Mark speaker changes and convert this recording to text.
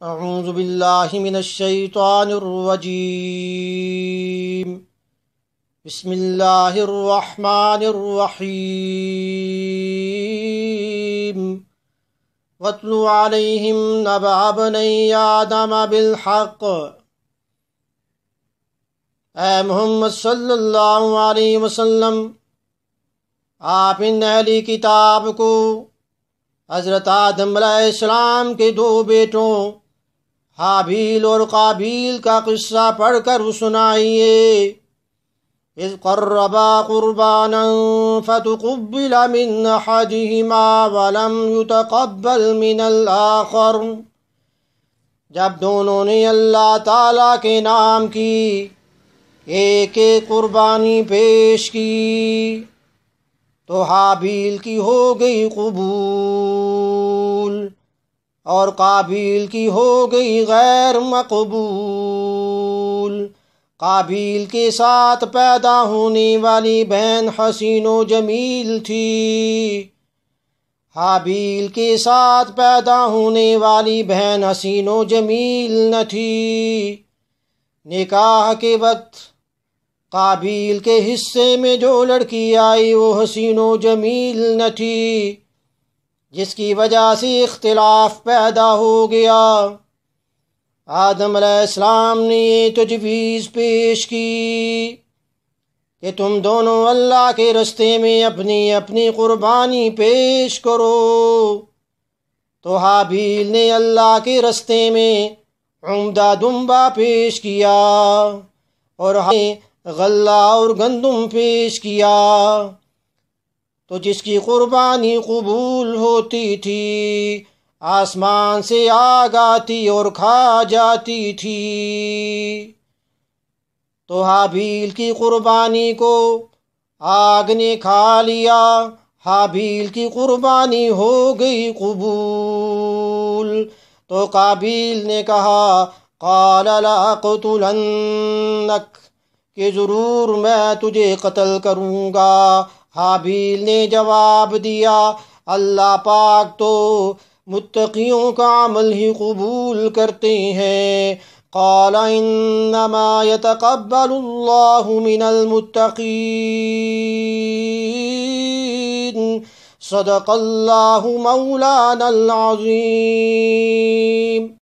Speaker 1: اعوذ باللہ من الشیطان الرجیم بسم اللہ الرحمن الرحیم واتل علیہم نبأ بنی آدم بالحق۔ اے محمد صلی اللہ علیہ وسلم، آپ ان اہلی کتاب کو حضرت آدم علیہ السلام کے دو بیٹوں حابیل اور قابیل کا قصہ پڑھ کر سنائیے۔ اذ قربا قربانا فتقبل من احدہما ولم يتقبل من الآخر، جب دونوں نے اللہ تعالیٰ کے نام کی ایک ایک قربانی پیش کی تو حابیل کی ہو گئی قبول اور قابیل کی ہو گئی غیر مقبول۔ قابیل کے ساتھ پیدا ہونے والی بہن حسین و جمیل تھی، حابیل کے ساتھ پیدا ہونے والی بہن حسین و جمیل نہ تھی۔ نکاح کے وقت قابیل کے حصے میں جو لڑکی آئی وہ حسین و جمیل نہ تھی، جس کی وجہ سے اختلاف پیدا ہو گیا۔ آدم علیہ السلام نے یہ تجویز پیش کی کہ تم دونوں اللہ کے رستے میں اپنی اپنی قربانی پیش کرو، تو حابیل نے اللہ کے رستے میں عمدہ دمبا پیش کیا اور غلہ اور گندم پیش کیا، تو جس کی قربانی قبول ہوتی تھی آسمان سے آگ آتی اور کھا جاتی تھی۔ تو حابیل کی قربانی کو آگ نے کھا لیا، حابیل کی قربانی ہو گئی قبول۔ تو قابیل نے کہا قال لأقتلنک، کہ ضرور میں تجھے قتل کروں گا۔ حابیل نے جواب دیا اللہ پاک تو متقیوں کا عمل ہی قبول کرتے ہیں۔ قال انما يتقبل اللہ من المتقین، صدق اللہ مولانا العظیم۔